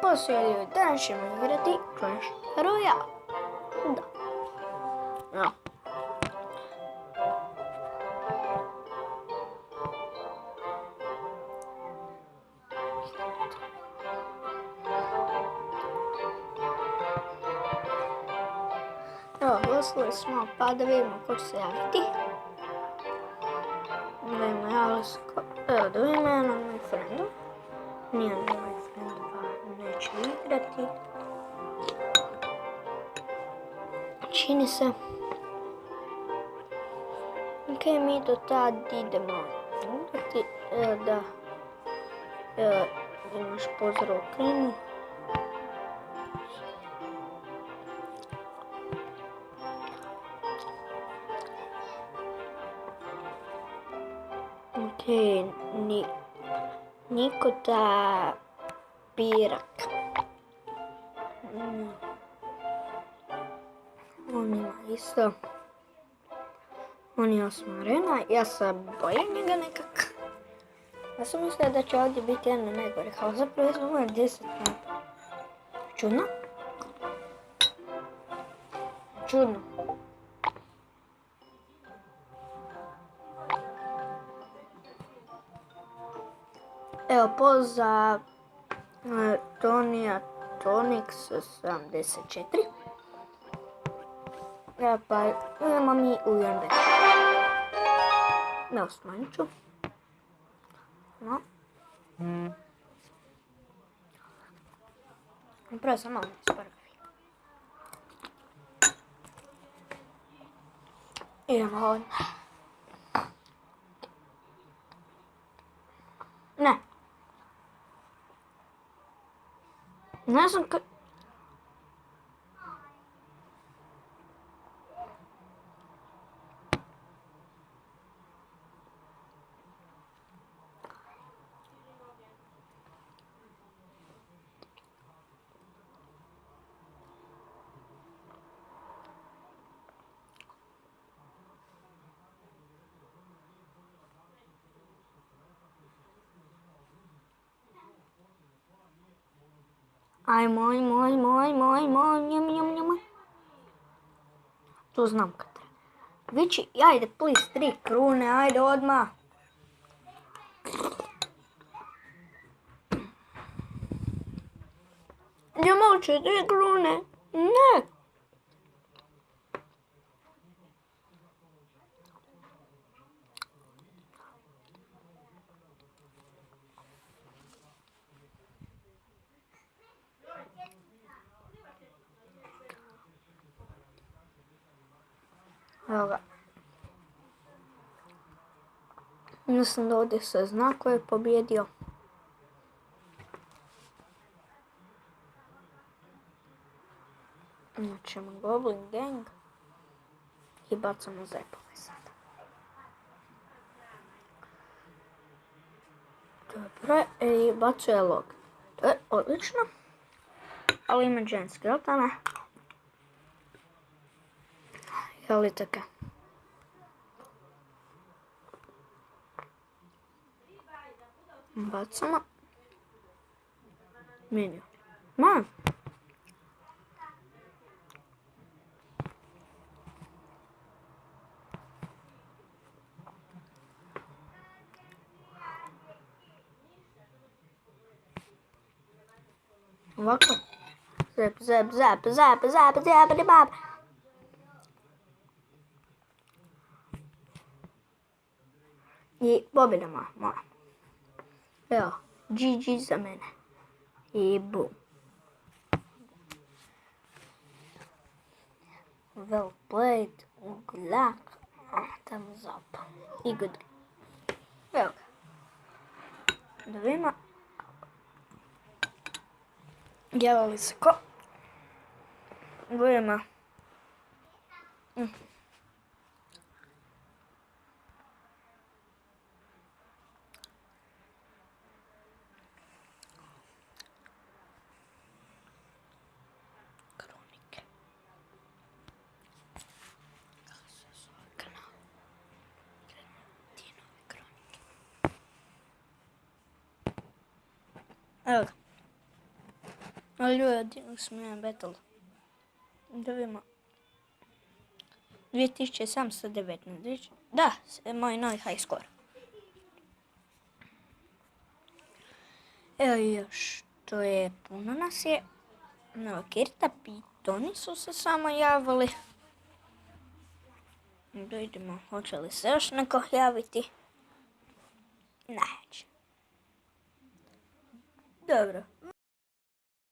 Poslije ljudi, danas ćemo igrati Clash Royale. Da. No. Evo, glasili smo, pa da vidimo ko će se javiti. Da vidimo, javili se ko... Evo, da vidimo jedan od mojih frendova. Nije od mojih frendova, neće igrati. Čini se. Ok, mi do tad idemo igrati. Da. Imaš pozdrav u Krimu. Ok, Nikota Pirak. On ima isto. On je 8 arena, ja se bojim njega nekak. Ja sam mislila da će ovdje biti jedno najgorih, ali zapravo ja sam imao 10 mapa. Čudno? Čudno. Evo, poz za Tonija Tonix 74. Evo pa imamo mi Ujembe. Evo, smanjit ću. No. Prvo sam malo isprvi. Idemo ovdje. Ne. Ne znam ka... Aj, moj, njam. To znam kad treba. Vići, ajde, please, 3 krune, ajde odmah. Ja moću 3 krune, ne. Evo ga. Mislim da ovdje se zna ko je pobjedio. Ćemo Goblin Gang i bacamo zepove sada. Dobro, i bacuje log. To je odlično. Ali ima Gen Skeletana. Jeli tako? Bacamo. Minion. Man! Ovako. Zap. I pobjeda moja. Evo, GG za mene. I boom. Well played. Good luck. Thumbs up. I good. Evo ga. Da vidimo. Javili se ko? Vidimo. Kronike. Kako se zove kanal? Tinove kronike. Evo ga. Ali ljudi, smo jedan battle. Da vidimo. 2719. Da, moj novi high score. Evo još, to je puno nas je. Nova Kirta, pitoni su se samo javili. Da vidimo, hoće li se još neko javiti? Neće. Dobro.